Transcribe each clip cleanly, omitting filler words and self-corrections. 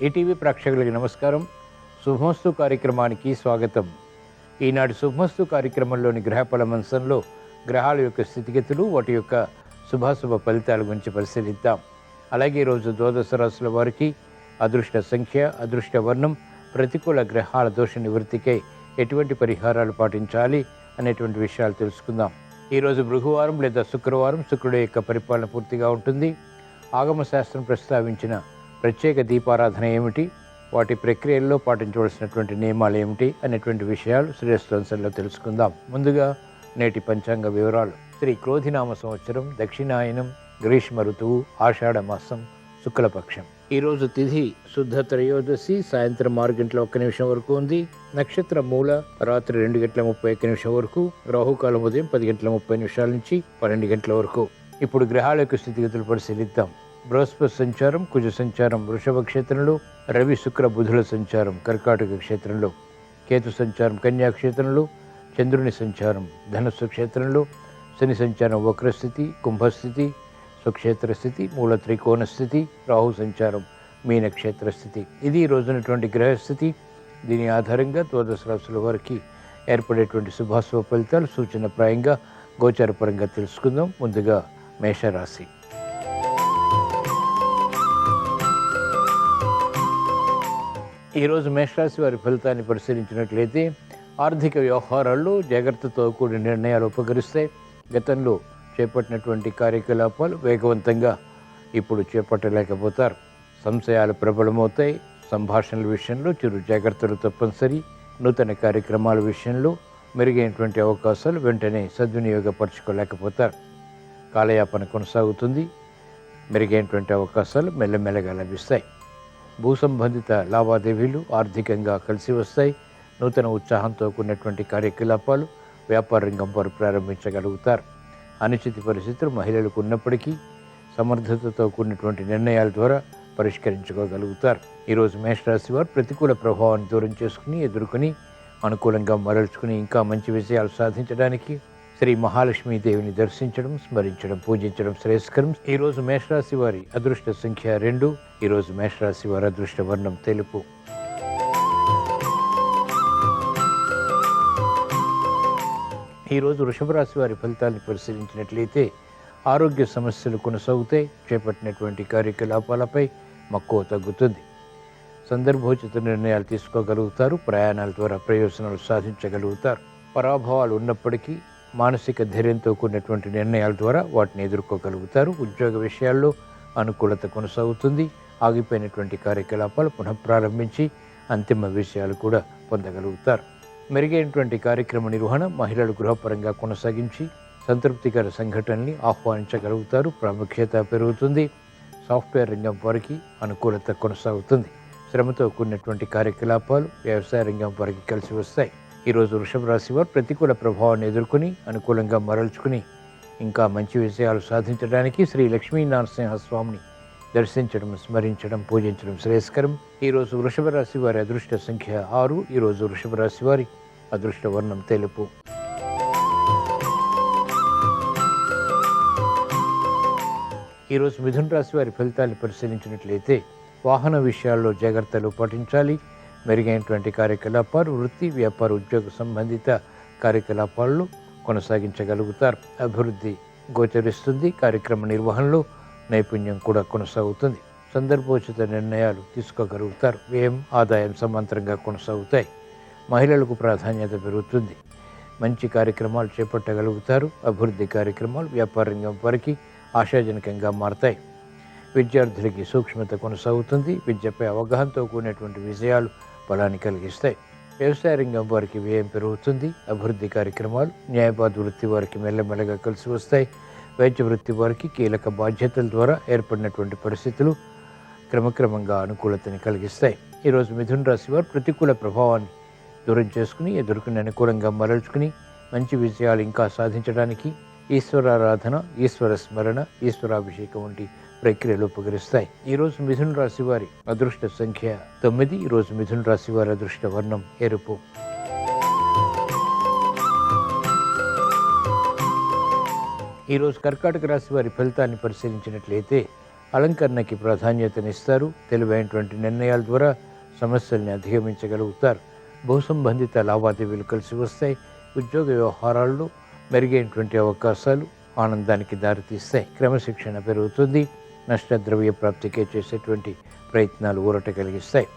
ETV ప్రేక్షకులకి నమస్కారం. శుభమస్తు కార్యక్రమానికి స్వాగతం. ఈనాటి శుభమస్తు కార్యక్రమంలోని గ్రహఫల మంచంలో గ్రహాల యొక్క స్థితిగతులు, వాటి యొక్క శుభాశుభ ఫలితాల గురించి పరిశీలిద్దాం. అలాగే ఈరోజు ద్వాదశ రాశుల వారికి అదృష్ట సంఖ్య, అదృష్ట వర్ణం, ప్రతికూల గ్రహాల దోష నివృత్తికై ఎటువంటి పరిహారాలు పాటించాలి అనేటువంటి విషయాలు తెలుసుకుందాం. ఈరోజు బృహవారం లేదా శుక్రవారం, శుక్రుడి యొక్క పరిపాలన పూర్తిగా ఉంటుంది. ఆగమశాస్త్రం ప్రస్తావించిన ప్రత్యేక దీపారాధన ఏమిటి, వాటి ప్రక్రియల్లో పాటించవలసినటువంటి నియమాలు ఏమిటి అనేటువంటి విషయాలు శ్రేయస్వంశంలో తెలుసుకుందాం. ముందుగా నేటి పంచాంగ వివరాలు. శ్రీ క్రోధినామ సంవత్సరం, దక్షిణాయనం, గ్రీష్మ ఋతువు, ఆషాఢ మాసం, శుక్లపక్షం. ఈరోజు తిథి శుద్ధ త్రయోదశి, సాయంత్రం 6 గంటల 1 నిమిషం వరకు ఉంది. నక్షత్రం మూల రాత్రి 2 గంటల 31 నిమిషం వరకు, రాహుకాలం ఉదయం 10 గంటల 30 నిమిషాల నుంచి 12 గంటల వరకు. ఇప్పుడు గ్రహాల యొక్క స్థితిగతులు పరిశీలిద్దాం. బృహస్పతి సంచారం కుజ సంచారం వృషభ క్షేత్రంలో, రవి శుక్ర బుధుల సంచారం కర్కాటక క్షేత్రంలో, కేతు సంచారం కన్యా క్షేత్రంలో, చంద్రుని సంచారం ధనుస్సు క్షేత్రంలో, శని సంచారం వక్రస్థితి, కుంభస్థితి, స్వక్షేత్ర స్థితి, మూల త్రికోణ స్థితి, రాహు సంచారం మీన క్షేత్ర స్థితి. ఇది ఈ రోజునటువంటి గ్రహస్థితి. దీని ఆధారంగా ద్వాదశ రాశుల వారికి ఏర్పడేటువంటి శుభాశుభ ఫలితాలు సూచనప్రాయంగా గోచారపరంగా తెలుసుకుందాం. ముందుగా మేషరాశి. ఈరోజు మేషరాశి వారి ఫలితాన్ని పరిశీలించినట్లయితే ఆర్థిక వ్యవహారాల్లో జాగ్రత్తతో కూడిన నిర్ణయాలు ఉపకరిస్తాయి. గతంలో చేపట్టినటువంటి కార్యకలాపాలు వేగవంతంగా ఇప్పుడు చేపట్టలేకపోతారు. సంశయాలు ప్రబలమవుతాయి. సంభాషణల విషయంలో చిరు జాగ్రత్తలు తప్పనిసరి. నూతన కార్యక్రమాల విషయంలో మెరుగైనటువంటి అవకాశాలు వెంటనే సద్వినియోగపరచుకోలేకపోతారు. కాలయాపన కొనసాగుతుంది. మెరుగైనటువంటి అవకాశాలు మెల్లమెల్లగా లభిస్తాయి. భూ సంబంధిత లావాదేవీలు ఆర్థికంగా కలిసి వస్తాయి. నూతన ఉత్సాహంతో కూడినటువంటి కార్యకలాపాలు వ్యాపార రంగం వారు ప్రారంభించగలుగుతారు. అనుచిత పరిస్థితులు మహిళలకు ఉన్నప్పటికీ సమర్థతతో కూడినటువంటి నిర్ణయాల ద్వారా పరిష్కరించుకోగలుగుతారు. ఈరోజు మేషరాశి వారు ప్రతికూల ప్రభావాన్ని దూరం చేసుకుని, ఎదుర్కొని, అనుకూలంగా మరల్చుకుని ఇంకా మంచి విజయాలు సాధించడానికి శ్రీ మహాలక్ష్మీదేవిని దర్శించడం, స్మరించడం, పూజించడం శ్రేయస్కరం. ఈరోజు మేషరాశి వారి అదృష్ట సంఖ్య 2. ఈరోజు మేషరాశి వారి అదృష్ట వర్ణం తెలుపు. ఈరోజు వృషభ రాశి వారి ఫలితాలను పరిశీలించినట్లయితే ఆరోగ్య సమస్యలు కొనసాగుతాయి. చేపట్టినటువంటి కార్యకలాపాలపై మక్కువ తగ్గుతుంది. సందర్భోచిత నిర్ణయాలు తీసుకోగలుగుతారు. ప్రయాణాల ద్వారా ప్రయోజనాలు సాధించగలుగుతారు. పరాభవాలు ఉన్నప్పటికీ మానసిక ధైర్యంతో కూడినటువంటి నిర్ణయాల ద్వారా వాటిని ఎదుర్కోగలుగుతారు. ఉద్యోగ విషయాల్లో అనుకూలత కొనసాగుతుంది. ఆగిపోయినటువంటి కార్యకలాపాలు పునఃప్రారంభించి అంతిమ విషయాలు కూడా పొందగలుగుతారు. మెరుగైనటువంటి కార్యక్రమ నిర్వహణ మహిళలు గృహపరంగా కొనసాగించి సంతృప్తికర సంఘటనల్ని ఆహ్వానించగలుగుతారు. ప్రాముఖ్యత పెరుగుతుంది. సాఫ్ట్వేర్ రంగం వారికి అనుకూలత కొనసాగుతుంది. శ్రమతో కూడినటువంటి కార్యకలాపాలు వ్యవసాయ రంగం వారికి కలిసి వస్తాయి. ఈరోజు వృషభ రాశి వారు ప్రతికూల ప్రభావాన్ని ఎదుర్కొని అనుకూలంగా మరల్చుకుని ఇంకా మంచి విజయాలు సాధించడానికి శ్రీ లక్ష్మీనరసింహస్వామిని దర్శించడం, స్మరించడం, పూజించడం శ్రేయస్కరం. ఈరోజు వృషభ రాశి వారి అదృష్ట సంఖ్య 6. ఈరోజు వృషభ రాశి వారి అదృష్ట వర్ణం తెలుపు. ఈరోజు మిథున రాశి వారి ఫలితాన్ని పరిశీలించినట్లయితే వాహన విషయాల్లో జాగ్రత్తలు పాటించాలి. మెరుగైనటువంటి కార్యకలాపాలు వృత్తి, వ్యాపార, ఉద్యోగ సంబంధిత కార్యకలాపాలను కొనసాగించగలుగుతారు. అభివృద్ధి గోచరిస్తుంది. కార్యక్రమ నిర్వహణలో నైపుణ్యం కూడా కొనసాగుతుంది. సందర్భోచిత నిర్ణయాలు తీసుకోగలుగుతారు. వ్యయం, ఆదాయం సమాంతరంగా కొనసాగుతాయి. మహిళలకు ప్రాధాన్యత పెరుగుతుంది. మంచి కార్యక్రమాలు చేపట్టగలుగుతారు. అభివృద్ధి కార్యక్రమాలు వ్యాపార రంగం వారికి ఆశాజనకంగా మారతాయి. విద్యార్థులకి సూక్ష్మత కొనసాగుతుంది. విద్యపై అవగాహనతో కూడినటువంటి విజయాలు బలాన్ని కలిగిస్తాయి. వ్యవసాయ రంగం వారికి వ్యయం పెరుగుతుంది. అభివృద్ధి కార్యక్రమాలు న్యాయవాద వృత్తి వారికి మెల్లమెల్లగా కలిసి వస్తాయి. వైద్య వృత్తి వారికి కీలక బాధ్యతల ద్వారా ఏర్పడినటువంటి పరిస్థితులు క్రమక్రమంగా అనుకూలతని కలిగిస్తాయి. ఈరోజు మిథున రాశి వారు ప్రతికూల ప్రభావాన్ని దూరం చేసుకుని, ఎదుర్కొని, అనుకూలంగా మరల్చుకుని మంచి విజయాలు ఇంకా సాధించడానికి ఈశ్వరారాధన, ఈశ్వర స్మరణ, ఈశ్వరాభిషేకం వంటి ప్రక్రియలు ఉపకరిస్తాయి. ఈరోజు మిథున రాశి వారి అదృష్ట సంఖ్య 9. ఈరోజు మిథున రాశి వారి అదృష్ట వర్ణం ఎరుపు. ఈరోజు కర్కాటక రాశి వారి ఫలితాన్ని పరిశీలించినట్లయితే అలంకరణకి ప్రాధాన్యతనిస్తారు. తెలివైనటువంటి నిర్ణయాల ద్వారా సమస్యల్ని అధిగమించగలుగుతారు. భూ సంబంధిత లావాదేవీలు కలిసి వస్తాయి. ఉద్యోగ వ్యవహారాల్లో మెరుగైనటువంటి అవకాశాలు ఆనందానికి దారితీస్తాయి. క్రమశిక్షణ పెరుగుతుంది. నష్టద్రవ్య ప్రాప్తికే చేసేటువంటి ప్రయత్నాలు ఊరట కలిగిస్తాయి.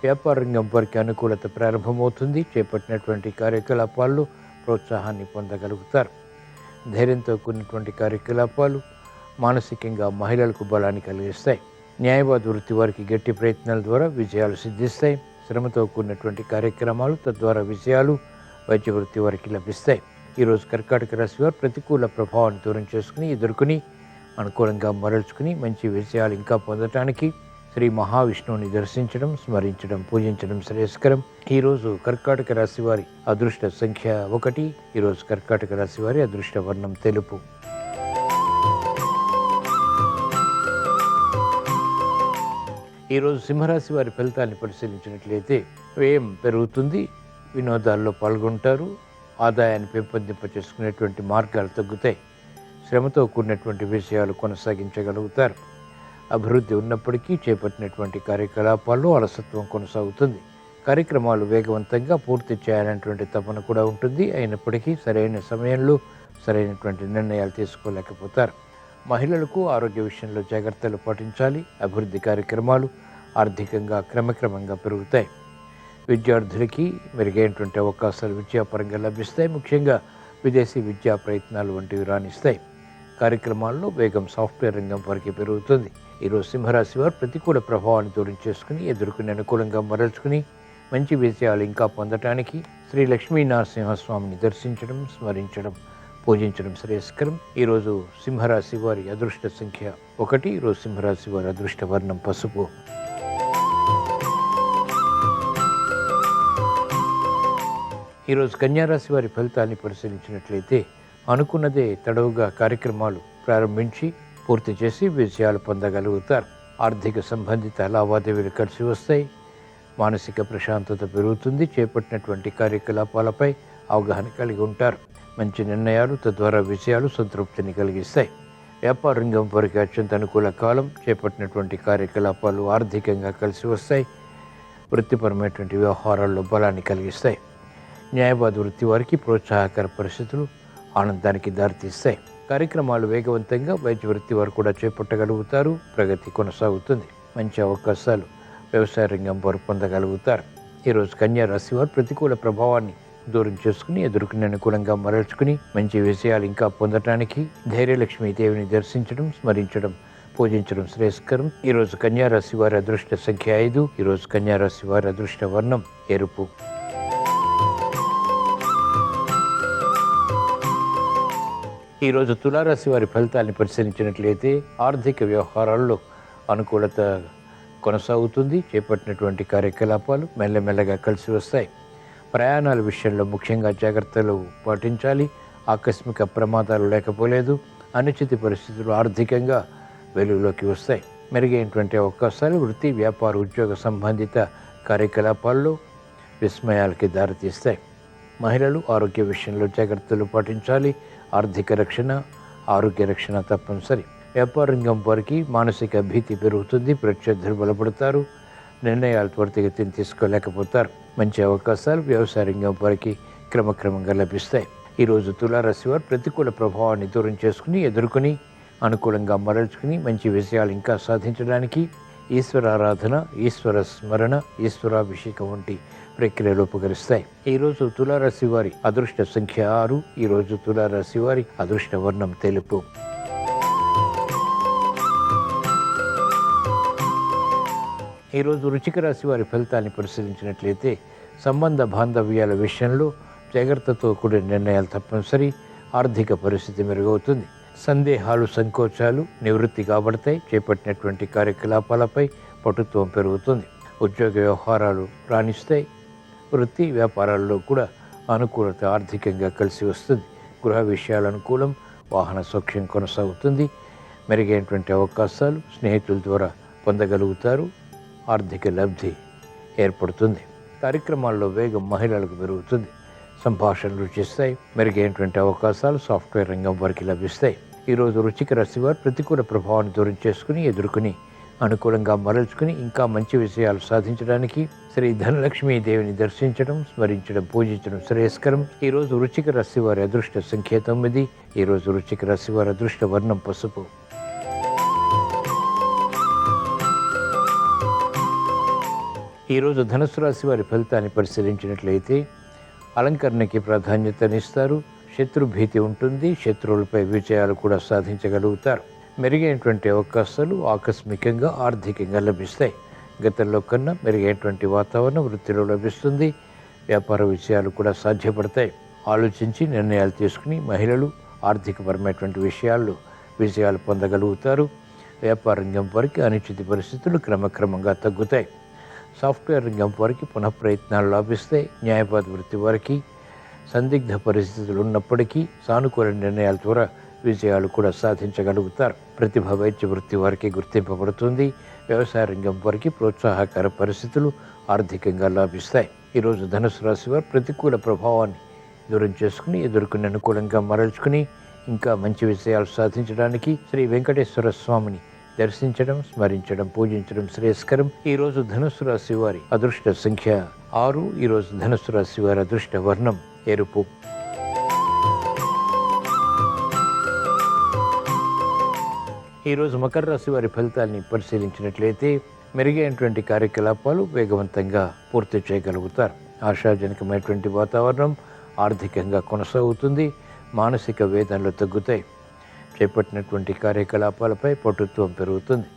వ్యాపార రంగం వారికి అనుకూలత ప్రారంభమవుతుంది. చేపట్టినటువంటి కార్యకలాపాల్లో ప్రోత్సాహాన్ని పొందగలుగుతారు. ధైర్యంతో కూడినటువంటి కార్యకలాపాలు మానసికంగా మహిళలకు బలాన్ని కలిగిస్తాయి. న్యాయవాద వృత్తి వారికి గట్టి ప్రయత్నాల ద్వారా విజయాలు సిద్ధిస్తాయి. శ్రమతో కూడినటువంటి కార్యక్రమాలు తద్వారా విజయాలు వైద్య వృత్తి వారికి లభిస్తాయి. ఈరోజు కర్కాటక రాశి వారు ప్రతికూల ప్రభావాన్ని దూరం చేసుకుని ఎదుర్కొని అనుకూలంగా మరల్చుకుని మంచి విజయాలు ఇంకా పొందటానికి శ్రీ మహావిష్ణువుని దర్శించడం, స్మరించడం, పూజించడం శ్రేయస్కరం. ఈరోజు కర్కాటక రాశి వారి అదృష్ట సంఖ్య 1. ఈరోజు కర్కాటక రాశి వారి అదృష్ట వర్ణం తెలుపు. ఈరోజు సింహరాశి వారి ఫలితాన్ని పరిశీలించినట్లయితే వ్యయం పెరుగుతుంది. వినోదాల్లో పాల్గొంటారు. ఆదాయాన్ని పెంపొందింప చేసుకునేటువంటి మార్గాలు తగ్గుతాయి. శ్రమతో కూడినటువంటి విషయాలు కొనసాగించగలుగుతారు. అభివృద్ధి ఉన్నప్పటికీ చేపట్టినటువంటి కార్యకలాపాల్లో అలసత్వం కొనసాగుతుంది. కార్యక్రమాలు వేగవంతంగా పూర్తి చేయాలనేటువంటి తపన కూడా ఉంటుంది. అయినప్పటికీ సరైన సమయంలో సరైనటువంటి నిర్ణయాలు తీసుకోలేకపోతారు. మహిళలకు ఆరోగ్య విషయంలో జాగ్రత్తలు పాటించాలి. అభివృద్ధి కార్యక్రమాలు ఆర్థికంగా క్రమక్రమంగా పెరుగుతాయి. విద్యార్థులకి మెరుగైనటువంటి అవకాశాలు విద్యాపరంగా లభిస్తాయి. ముఖ్యంగా విదేశీ విద్యా ప్రయత్నాలు వంటివి రాణిస్తాయి. కార్యక్రమాల్లో వేగం సాఫ్ట్వేర్ రంగం వారికి పెరుగుతుంది. ఈరోజు సింహరాశి వారు ప్రతికూల ప్రభావాన్ని దూరం చేసుకుని ఎదుర్కొని అనుకూలంగా మరల్చుకుని మంచి విజయాలు ఇంకా పొందటానికి శ్రీ లక్ష్మీ నరసింహస్వామిని దర్శించడం, స్మరించడం, పూజించడం శ్రేయస్కరం. ఈరోజు సింహరాశి వారి అదృష్ట సంఖ్య 1. ఈరోజు సింహరాశి వారి అదృష్ట వర్ణం పసుపు. ఈరోజు కన్యారాశి వారి ఫలితాన్ని పరిశీలించినట్లయితే అనుకున్నదే తడవుగా కార్యక్రమాలు ప్రారంభించి పూర్తి చేసి విజయాలు పొందగలుగుతారు. ఆర్థిక సంబంధిత లావాదేవీలు కలిసి వస్తాయి. మానసిక ప్రశాంతత పెరుగుతుంది. చేపట్టినటువంటి కార్యకలాపాలపై అవగాహన కలిగి ఉంటారు. మంచి నిర్ణయాలు తద్వారా విజయాలు సంతృప్తిని కలిగిస్తాయి. వ్యాపార రంగం వారికి అత్యంత అనుకూల కాలం. చేపట్టినటువంటి కార్యకలాపాలు ఆర్థికంగా కలిసి వస్తాయి. వృత్తిపరమైనటువంటి వ్యవహారాల్లో బలాన్ని కలిగిస్తాయి. న్యాయవాద వృత్తి వారికి ప్రోత్సాహకర పరిస్థితులు ఆనందానికి దారితీస్తాయి. కార్యక్రమాలు వేగవంతంగా వైద్య వృత్తి వారు కూడా చేపట్టగలుగుతారు. ప్రగతి కొనసాగుతుంది. మంచి అవకాశాలు వ్యవసాయ రంగం వారు పొందగలుగుతారు. ఈరోజు కన్యా రాశి వారు ప్రతికూల ప్రభావాన్ని దూరం చేసుకుని ఎదుర్కొని అనుకూలంగా మరల్చుకుని మంచి విజయాలు ఇంకా పొందటానికి ధైర్యలక్ష్మీ దేవిని దర్శించడం, స్మరించడం, పూజించడం శ్రేయస్కరం. ఈరోజు కన్యా రాశి వారి అదృష్ట సంఖ్య 5. ఈరోజు కన్యా రాశి వారి అదృష్ట వర్ణం ఎరుపు. ఈరోజు తులారాశి వారి ఫలితాన్ని పరిశీలించినట్లయితే ఆర్థిక వ్యవహారాల్లో అనుకూలత కొనసాగుతుంది. చేపట్టినటువంటి కార్యకలాపాలు మెల్లమెల్లగా కలిసి వస్తాయి. ప్రయాణాల విషయంలో ముఖ్యంగా జాగ్రత్తలు పాటించాలి. ఆకస్మిక ప్రమాదాలు లేకపోలేదు. అనుచిత పరిస్థితులు ఆర్థికంగా వెలుగులోకి వస్తాయి. మెరుగైనటువంటి అవకాశాలు వృత్తి, వ్యాపార, ఉద్యోగ సంబంధిత కార్యకలాపాల్లో విస్మయాలకి దారితీస్తాయి. మహిళలు ఆరోగ్య విషయంలో జాగ్రత్తలు పాటించాలి. ఆర్థిక రక్షణ, ఆరోగ్య రక్షణ తప్పనిసరి. వ్యాపార రంగం వారికి మానసిక భీతి పెరుగుతుంది. ప్రత్యర్థులు బలపడతారు. నిర్ణయాలు త్వరితగతిని తీసుకోలేకపోతారు. మంచి అవకాశాలు వ్యవసాయ రంగం వారికి క్రమక్రమంగా లభిస్తాయి. ఈరోజు తులారాశి వారు ప్రతికూల ప్రభావాన్ని దూరం చేసుకుని ఎదుర్కొని అనుకూలంగా మరల్చుకుని మంచి విజయాలు ఇంకా సాధించడానికి ఈశ్వరారాధన, ఈశ్వర స్మరణ, ఈశ్వరాభిషేకం వంటి ప్రక్రియలు ఉపకరిస్తాయి. ఈరోజు తులారాశి వారి అదృష్ట సంఖ్య 6. ఈరోజు తులారాశి వారి అదృష్ట వర్ణం తెలుపు. ఈరోజు వృశ్చిక రాశి వారి ఫలితాన్ని పరిశీలించినట్లయితే సంబంధ బాంధవ్యాల విషయంలో జాగ్రత్తతో కూడిన నిర్ణయాలు తప్పనిసరి. ఆర్థిక పరిస్థితి మెరుగవుతుంది. సందేహాలు, సంకోచాలు నివృత్తి కాబడతాయి. చేపట్టినటువంటి కార్యకలాపాలపై పటుత్వం పెరుగుతుంది. ఉద్యోగ వ్యవహారాలు రాణిస్తాయి. వృత్తి వ్యాపారాల్లో కూడా అనుకూలత ఆర్థికంగా కలిసి వస్తుంది. గృహ విషయాలు అనుకూలం. వాహన సౌఖ్యం కొనసాగుతుంది. మెరుగైనటువంటి అవకాశాలు స్నేహితుల ద్వారా పొందగలుగుతారు. ఆర్థిక లబ్ధి ఏర్పడుతుంది. కార్యక్రమాల్లో వేగం మహిళలకు పెరుగుతుంది. సంభాషణలు చేస్తాయి. మెరుగైనటువంటి అవకాశాలు సాఫ్ట్వేర్ రంగం వారికి లభిస్తాయి. ఈరోజు వృశ్చిక రాశి వారు ప్రతికూల ప్రభావాన్ని దూరం చేసుకుని ఎదుర్కొని అనుకూలంగా మరల్చుకుని ఇంకా మంచి విషయాలు సాధించడానికి శ్రీ ధనలక్ష్మీ దేవిని దర్శించడం, స్మరించడం, పూజించడం శ్రేయస్కరం. ఈరోజు వృశ్చిక రాశి వారి అదృష్ట సంఖ్య 9. ఈరోజు వృశ్చిక రాశి వారి అదృష్ట వర్ణం పసుపు. ఈరోజు ధనుసు రాశి వారి ఫలితాన్ని పరిశీలించినట్లయితే అలంకరణకి ప్రాధాన్యతనిస్తారు. శత్రుభీతి ఉంటుంది. శత్రువులపై విజయాలు కూడా సాధించగలుగుతారు. మెరుగైనటువంటి అవకాశాలు ఆకస్మికంగా ఆర్థికంగా లభిస్తాయి. గతంలో కన్నా మెరుగైనటువంటి వాతావరణం వృత్తిలో లభిస్తుంది. వ్యాపార విషయాలు కూడా సాధ్యపడతాయి. ఆలోచించి నిర్ణయాలు తీసుకుని మహిళలు ఆర్థికపరమైనటువంటి విషయాల్లో విజయాలు పొందగలుగుతారు. వ్యాపార రంగం వారికి అనిశ్చిత పరిస్థితులు క్రమక్రమంగా తగ్గుతాయి. సాఫ్ట్వేర్ రంగం వారికి పునఃప్రయత్నాలు లాభిస్తాయి. న్యాయవాద వృత్తి వారికి సందిగ్ధ పరిస్థితులు ఉన్నప్పటికీ సానుకూల నిర్ణయాల ద్వారా విజయాలు కూడా సాధించగలుగుతారు. ప్రతిభ వైద్య వృత్తి వారికి గుర్తింపబడుతుంది. వ్యవసాయ రంగం వారికి ప్రోత్సాహకర పరిస్థితులు ఆర్థికంగా లాభిస్తాయి. ఈరోజు ధనుసు రాశి వారు ప్రతికూల ప్రభావాన్ని దూరం చేసుకుని ఎదుర్కొని అనుకూలంగా మరల్చుకుని ఇంకా మంచి విషయాలు సాధించడానికి శ్రీ వెంకటేశ్వర స్వామిని దర్శించడం, స్మరించడం, పూజించడం శ్రేయస్కరం. ఈరోజు ధనుసు రాశి వారి అదృష్ట సంఖ్య 6. ఈరోజు ధనుసు రాశి వారి అదృష్ట వర్ణం ఎరుపు. ఈరోజు మకర రాశి వారి ఫలితాన్ని పరిశీలించినట్లయితే మెరుగైనటువంటి కార్యకలాపాలు వేగవంతంగా పూర్తి చేయగలుగుతారు. ఆశాజనకమైనటువంటి వాతావరణం ఆర్థికంగా కొనసాగుతుంది. మానసిక వేదనలు తగ్గుతాయి. చేపట్టినటువంటి కార్యకలాపాలపై పటుత్వం పెరుగుతుంది.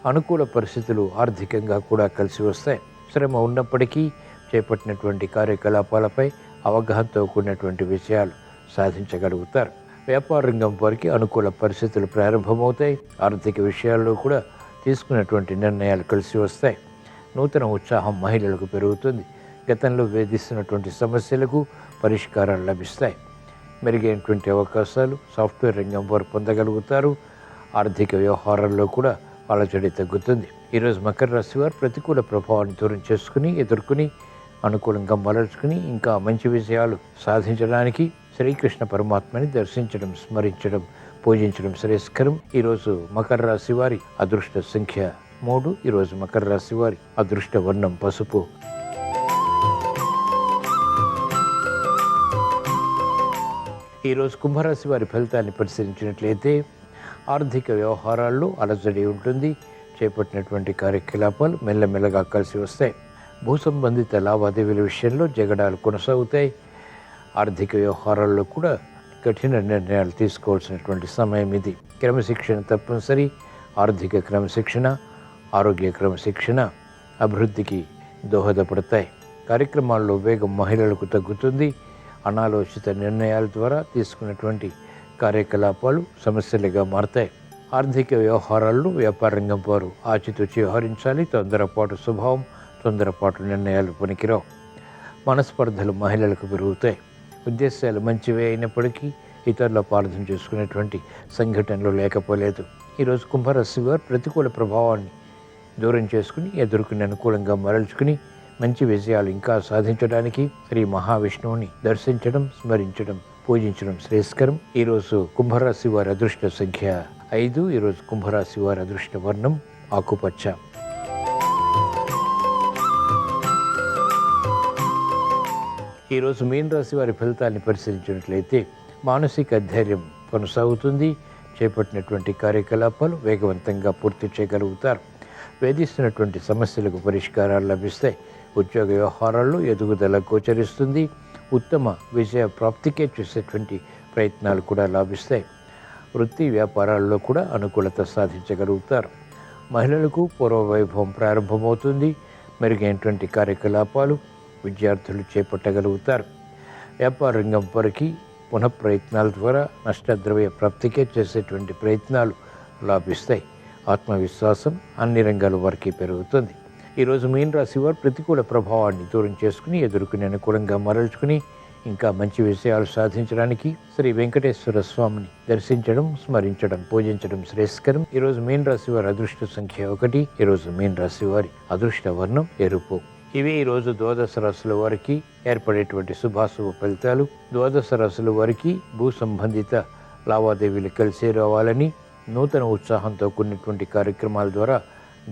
అనుకూల పరిస్థితులు ఆర్థికంగా కూడా కలిసి వస్తాయి. శ్రమ ఉన్నప్పటికీ చేపట్టినటువంటి కార్యకలాపాలపై అవగాహనతో కూడినటువంటి విషయాలు సాధించగలుగుతారు. వ్యాపార రంగం వారికి అనుకూల పరిస్థితులు ప్రారంభమవుతాయి. ఆర్థిక విషయాల్లో కూడా తీసుకున్నటువంటి నిర్ణయాలు కలిసి వస్తాయి. నూతన ఉత్సాహం మహిళలకు పెరుగుతుంది. గతంలో వేధిస్తున్నటువంటి సమస్యలకు పరిష్కారాలు లభిస్తాయి. మెరుగైనటువంటి అవకాశాలు సాఫ్ట్వేర్ రంగం వారు పొందగలుగుతారు. ఆర్థిక వ్యవహారాల్లో కూడా అలజడి తగ్గుతుంది. ఈరోజు మకర రాశి వారు ప్రతికూల ప్రభావాన్ని దూరం చేసుకుని ఎదుర్కొని అనుకూలంగా మరల్చుకుని ఇంకా మంచి విషయాలు సాధించడానికి శ్రీకృష్ణ పరమాత్మని దర్శించడం, స్మరించడం, పూజించడం శ్రేయస్కరం. ఈరోజు మకర రాశి వారి అదృష్ట సంఖ్య 3. ఈరోజు మకర రాశి వారి అదృష్ట వర్ణం పసుపు. ఈరోజు కుంభరాశి వారి ఫలితాన్ని పరిశీలించినట్లయితే ఆర్థిక వ్యవహారాల్లో అలజడి ఉంటుంది. చేపట్టినటువంటి కార్యకలాపాలు మెల్లమెల్లగా కలిసి వస్తాయి. భూ సంబంధిత లావాదేవీల విషయంలో జగడాలు కొనసాగుతాయి. ఆర్థిక వ్యవహారాల్లో కూడా కఠిన నిర్ణయాలు తీసుకోవాల్సినటువంటి సమయం ఇది. క్రమశిక్షణ తప్పనిసరి. ఆర్థిక క్రమశిక్షణ, ఆరోగ్య క్రమశిక్షణ అభివృద్ధికి దోహదపడతాయి. కార్యక్రమాల్లో వేగం మహిళలకు తగ్గుతుంది. అనాలోచిత నిర్ణయాల ద్వారా తీసుకున్నటువంటి కార్యకలాపాలు సమస్యలుగా మారతాయి. ఆర్థిక వ్యవహారాల్లో వ్యాపార రంగం వారు ఆచితూచి వ్యవహరించాలి. తొందరపాటు స్వభావం, తొందరపాటు నిర్ణయాలు పనికిరావు. మనస్పర్ధలు మహిళలకు పెరుగుతాయి. ఉద్దేశాలు మంచివే అయినప్పటికీ ఇతరుల అపార్థం చేసుకునేటువంటి సంఘటనలు లేకపోలేదు. ఈరోజు కుంభరాశి వారు ప్రతికూల ప్రభావాన్ని దూరం చేసుకుని ఎదుర్కొని అనుకూలంగా మరల్చుకుని మంచి విజయాలు ఇంకా సాధించడానికి శ్రీ మహావిష్ణువుని దర్శించడం, స్మరించడం, పూజించడం శ్రేయస్కరం. ఈరోజు కుంభరాశి వారి అదృష్ట సంఖ్య 5. ఈరోజు కుంభరాశి వారి అదృష్ట వర్ణం ఆకుపచ్చ. ఈరోజు మీన రాశి వారి ఫలితాన్ని పరిశీలించినట్లయితే మానసిక ధైర్యం కొనసాగుతుంది. చేపట్టినటువంటి కార్యకలాపాలు వేగవంతంగా పూర్తి చేయగలుగుతారు. వేధిస్తున్నటువంటి సమస్యలకు పరిష్కారాలు లభిస్తాయి. ఉద్యోగ వ్యవహారాల్లో ఎదుగుదల గోచరిస్తుంది. ఉత్తమ విజయ ప్రాప్తికే చేసేటువంటి ప్రయత్నాలు కూడా లాభిస్తాయి. వృత్తి వ్యాపారాల్లో కూడా అనుకూలత సాధించగలుగుతారు. మహిళలకు పూర్వ వైభవం ప్రారంభమవుతుంది. మెరుగైనటువంటి కార్యకలాపాలు విద్యార్థులు చేపట్టగలుగుతారు. వ్యాపార రంగం వారికి పునఃప్రయత్నాల ద్వారా నష్టద్రవ్య ప్రాప్తికే చేసేటువంటి ప్రయత్నాలు లాభిస్తాయి. ఆత్మవిశ్వాసం అన్ని రంగాల వారికి పెరుగుతుంది. ఈరోజు మీన రాశి వారు ప్రతికూల ప్రభావాన్ని దూరం చేసుకుని ఎదుర్కొని అనుకూలంగా మరల్చుకుని ఇంకా మంచి విషయాలు సాధించడానికి శ్రీ వెంకటేశ్వర స్వామిని దర్శించడం, స్మరించడం, పూజించడం శ్రేయస్కరం. ఈరోజు మీన రాశి వారి అదృష్ట సంఖ్య 1. ఈరోజు మీన రాశి వారి అదృష్ట వర్ణం ఎరుపు. ఇవి ఈరోజు ద్వాదశ రాశుల వారికి ఏర్పడేటువంటి శుభాశుభ ఫలితాలు. ద్వాదశ రాశుల వారికి భూ సంబంధిత లావాదేవీలు కలిసి రావాలని, నూతన ఉత్సాహంతో కూడినటువంటి కార్యక్రమాల ద్వారా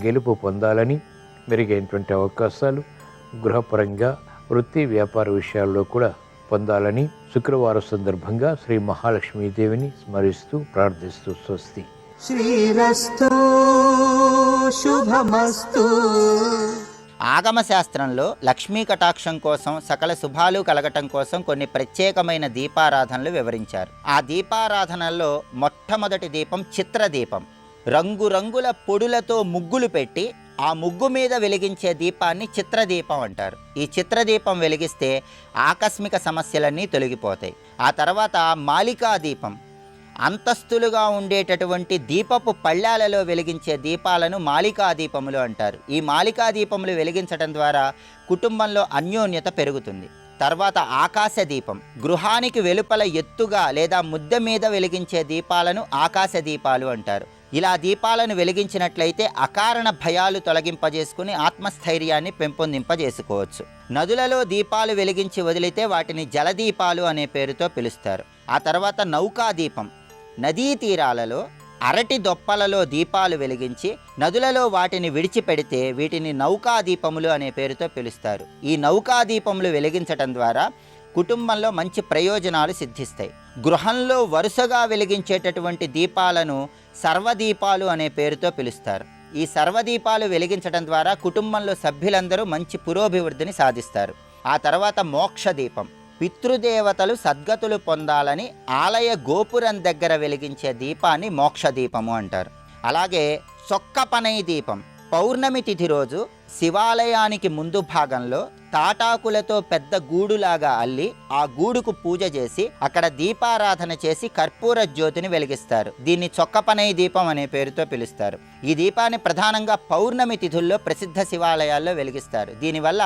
గెలుపు పొందాలని, మెరుగైనటువంటి అవకాశాలు గృహపరంగా, వృత్తి వ్యాపార విషయాల్లో కూడా పొందాలని శుక్రవారం సందర్భంగా శ్రీ మహాలక్ష్మీదేవిని స్మరిస్తూ ప్రార్థిస్తూ స్వస్తి. శ్రీరస్తు శుభమస్తు. ఆగమ శాస్త్రంలో లక్ష్మీ కటాక్షం కోసం, సకల శుభాలు కలగటం కోసం కొన్ని ప్రత్యేకమైన దీపారాధనలు వివరించారు. ఆ దీపారాధనల్లో మొట్టమొదటి దీపం చిత్రదీపం. రంగురంగుల పొడులతో ముగ్గులు పెట్టి ఆ ముగ్గు మీద వెలిగించే దీపాన్ని చిత్రదీపం అంటారు. ఈ చిత్రదీపం వెలిగిస్తే ఆకస్మిక సమస్యలన్నీ తొలగిపోతాయి. ఆ తర్వాత మాలికా దీపం. అంతస్తులుగా ఉండేటటువంటి దీపపు పళ్ళాలలో వెలిగించే దీపాలను మాలికా దీపములు అంటారు. ఈ మాలికా దీపములు వెలిగించడం ద్వారా కుటుంబంలో అన్యోన్యత పెరుగుతుంది. తర్వాత ఆకాశ దీపం. గృహానికి వెలుపల ఎత్తుగా లేదా ముద్దె మీద వెలిగించే దీపాలను ఆకాశ దీపాలు అంటారు. ఇలా దీపాలను వెలిగించినట్లయితే అకారణ భయాలు తొలగింపజేసుకుని ఆత్మస్థైర్యాన్ని పెంపొందింపజేసుకోవచ్చు. నదులలో దీపాలు వెలిగించి వదిలితే వాటిని జలదీపాలు అనే పేరుతో పిలుస్తారు. ఆ తర్వాత నౌకా దీపం. నదీ తీరాలలో అరటి దొప్పలలో దీపాలు వెలిగించి నదులలో వాటిని విడిచిపెడితే వీటిని నౌకా దీపములు అనే పేరుతో పిలుస్తారు. ఈ నౌకా దీపములు వెలిగించటం ద్వారా కుటుంబంలో మంచి ప్రయోజనాలు సిద్ధిస్తాయి. గృహంలో వరుసగా వెలిగించేటటువంటి దీపాలను సర్వదీపాలు అనే పేరుతో పిలుస్తారు. ఈ సర్వదీపాలు వెలిగించడం ద్వారా కుటుంబంలో సభ్యులందరూ మంచి పురోభివృద్ధిని సాధిస్తారు. ఆ తర్వాత మోక్ష దీపం. పితృదేవతలు సద్గతులు పొందాలని ఆలయ గోపురం దగ్గర వెలిగించే దీపాన్ని మోక్ష దీపము అంటారు. అలాగే చొక్కపనై దీపం. పౌర్ణమి తిథి రోజు శివాలయానికి ముందు భాగంలో తాటాకులతో పెద్ద గూడులాగా అల్లి ఆ గూడుకు పూజ చేసి అక్కడ దీపారాధన చేసి కర్పూర జ్యోతిని వెలిగిస్తారు. దీన్ని చొక్కపనై దీపం అనే పేరుతో పిలుస్తారు. ఈ దీపాన్ని ప్రధానంగా పౌర్ణమి తిథుల్లో ప్రసిద్ధ శివాలయాల్లో వెలిగిస్తారు. దీనివల్ల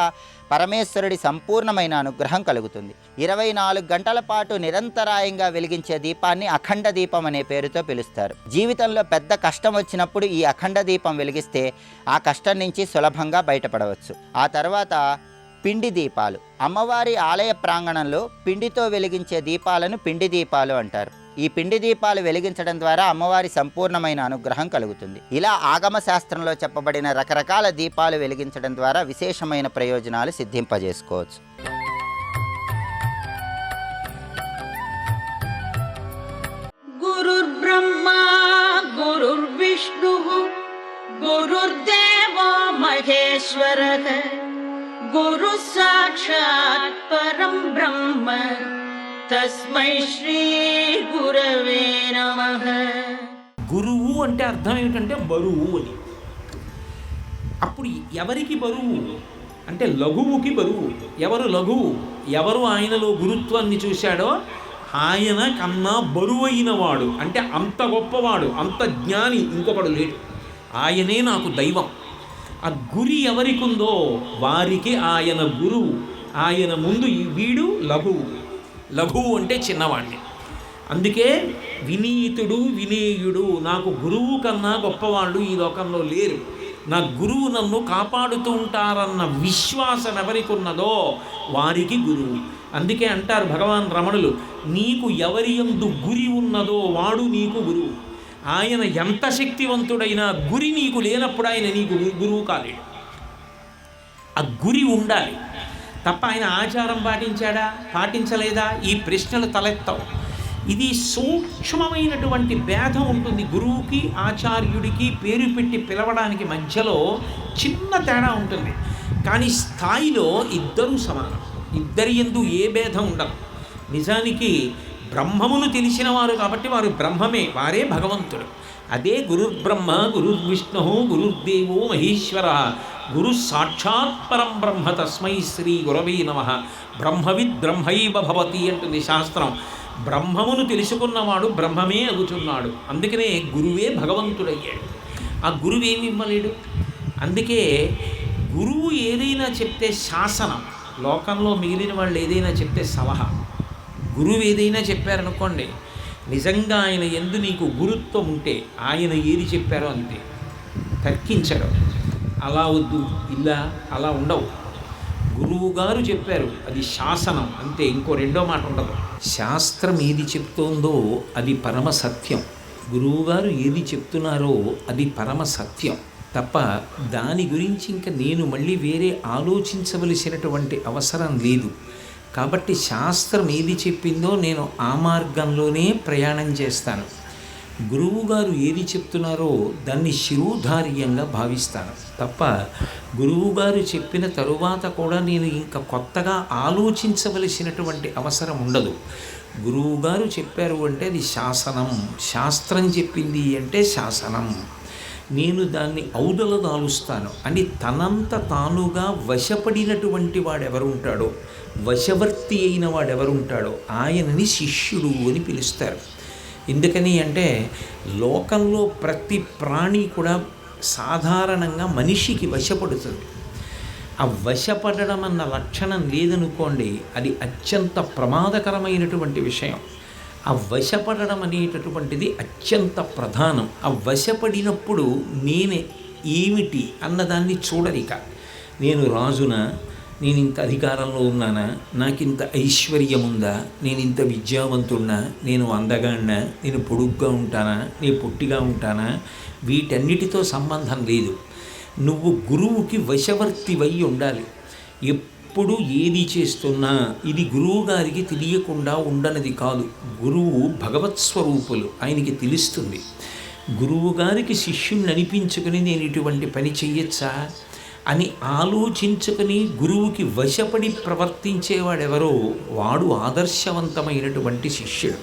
పరమేశ్వరుడి సంపూర్ణమైన అనుగ్రహం కలుగుతుంది. 24 గంటల పాటు నిరంతరాయంగా వెలిగించే దీపాన్ని అఖండ దీపం అనే పేరుతో పిలుస్తారు. జీవితంలో పెద్ద కష్టం వచ్చినప్పుడు ఈ అఖండ దీపం వెలిగిస్తే ఆ కష్టం నుంచి సులభంగా బయటపడవచ్చు. ఆ తర్వాత పిండి దీపాలు. అమ్మవారి ఆలయ ప్రాంగణంలో పిండితో వెలిగించే దీపాలను పిండి దీపాలు అంటారు. ఈ పిండి దీపాలు వెలిగించడం ద్వారా అమ్మవారి సంపూర్ణమైన అనుగ్రహం కలుగుతుంది. ఇలా ఆగమ శాస్త్రంలో చెప్పబడిన రకరకాల దీపాలు వెలిగించడం ద్వారా విశేషమైన ప్రయోజనాలు సిద్ధింపజేసుకోవచ్చు. గురుర్బ్రహ్మా గురుర్విష్ణుః గురుర్దేవో మహేశ్వరః గురు సాక్షాత్ పరం బ్రహ్మ తస్మై శ్రీ గురవే నమః. గురువు అంటే అర్థం ఏమిటంటే బరువు అని. అప్పుడు ఎవరికి బరువు అంటే లఘువుకి బరువు. ఎవరు లఘువు? ఎవరు ఆయనలో గురుత్వాన్ని చూశాడో ఆయన కన్నా బరువైన వాడు, అంటే అంత గొప్పవాడు, అంత జ్ఞాని ఇంకొకడు లేడు. ఆయనే నాకు దైవం. ఆ గురి ఎవరికి ఉందో వారికి ఆయన గురువు. ఆయన ముందు వీడు లఘువు. లఘువు అంటే చిన్నవాడిని. అందుకే వినీతుడు వినేయుడు. నాకు గురువు కన్నా గొప్పవాళ్ళు ఈ లోకంలో లేరు. నా గురువు నన్ను కాపాడుతూ ఉంటారన్న విశ్వాసం ఎవరికి ఉన్నదో వారికి గురువు. అందుకే అంటారు భగవాన్ రమణులు, నీకు ఎవరి యందు గురి ఉన్నదో వాడు నీకు గురువు. ఆయన ఎంత శక్తివంతుడైనా గురి నీకు లేనప్పుడు ఆయన నీకు గురువు కాలేడు. ఆ గురి ఉండాలి తప్ప ఆయన ఆచారం పాటించాడా పాటించలేదా ఈ ప్రశ్నలు తలెత్తవు. ఇది సూక్ష్మమైనటువంటి భేదం ఉంటుంది. గురువుకి ఆచార్యుడికి పేరు పెట్టి పిలవడానికి మధ్యలో చిన్న తేడా ఉంటుంది. కానీ స్థాయిలో ఇద్దరూ సమానం. ఇద్దరి యందు ఏ భేదం ఉండదు. నిజానికి బ్రహ్మమును తెలిసిన వారు కాబట్టి వారు బ్రహ్మమే, వారే భగవంతుడు. అదే గురుర్బ్రహ్మ గురుర్విష్ణు గురుర్దేవో మహేశ్వర గురు సాక్షాత్ పరం బ్రహ్మ తస్మై శ్రీ గురవే నమః. బ్రహ్మవిద్ బ్రహ్మైవ భవతి అంటుంది శాస్త్రం. బ్రహ్మమును తెలుసుకున్నవాడు బ్రహ్మమే అగుచున్నాడు. అందుకనే గురువే భగవంతుడయ్యాడు. ఆ గురువేమి ఇవ్వలేడు. అందుకే గురువు ఏదైనా చెప్తే శాసనం, లోకంలో మిగిలిన వాళ్ళు ఏదైనా చెప్తే సలహా. గురువు ఏదైనా చెప్పారనుకోండి, నిజంగా ఆయన యందు నీకు గురుత్వం ఉంటే ఆయన ఏది చెప్పారో అంతే, తర్కించడం. అలా వద్దు ఇలా అలా ఉండవు. గురువు గారు చెప్పారు, అది శాసనం అంతే, ఇంకో రెండో మాట ఉండదు. శాస్త్రం ఏది చెప్తోందో అది పరమ సత్యం, గురువుగారు ఏది చెప్తున్నారో అది పరమ సత్యం తప్ప దాని గురించి ఇంకా నేను మళ్ళీ వేరే ఆలోచించవలసినటువంటి అవసరం లేదు. కాబట్టి శాస్త్రం ఏది చెప్పిందో నేను ఆ మార్గంలోనే ప్రయాణం చేస్తాను. గురువుగారు ఏది చెప్తున్నారో దాన్ని శిరోధార్యంగా భావిస్తాను తప్ప గురువుగారు చెప్పిన తరువాత కూడా నేను ఇంకా కొత్తగా ఆలోచించవలసినటువంటి అవసరం ఉండదు. గురువుగారు చెప్పారు అంటే అది శాసనం, శాస్త్రం చెప్పింది అంటే శాసనం, నేను దాన్ని ఔదలదాలుస్తాను అని తనంత తానుగా వశపడినటువంటి వాడెవరుంటాడో, వశవర్తి అయిన వాడెవరుంటాడో ఆయనని శిష్యుడు అని పిలుస్తారు. ఎందుకని అంటే లోకంలో ప్రతి ప్రాణి కూడా సాధారణంగా మనిషికి వశపడుతుంది. ఆ వశపడడం అన్న లక్షణం లేదనుకోండి, అది అత్యంత ప్రమాదకరమైనటువంటి విషయం. ఆ వశపడడం అనేటటువంటిది అత్యంత ప్రధానం. ఆ వశపడినప్పుడు నేనే ఏమిటి అన్నదాన్ని చూడరిక. నేను రాజునా, నేను ఇంత అధికారంలో ఉన్నానా, నాకింత ఐశ్వర్యం ఉందా, నేను ఇంత విద్యావంతున్నా, నేను అందగాడినా, నేను పొడుగ్గా ఉంటానా, నేను పొట్టిగా ఉంటానా, వీటన్నిటితో సంబంధం లేదు. నువ్వు గురువుకి వశవర్తివై ఉండాలి. ఎప్పుడు ఏది చేస్తున్నా ఇది గురువు గారికి తెలియకుండా ఉండనిది కాదు. గురువు భగవత్ స్వరూపులు, ఆయనకి తెలుస్తుంది. గురువు గారికి శిష్యుణ్ణి అనిపించుకుని నేను ఇటువంటి పని చెయ్యొచ్చా అని ఆలోచించుకుని గురువుకి వశపడి ప్రవర్తించేవాడెవరో వాడు ఆదర్శవంతమైనటువంటి శిష్యుడు.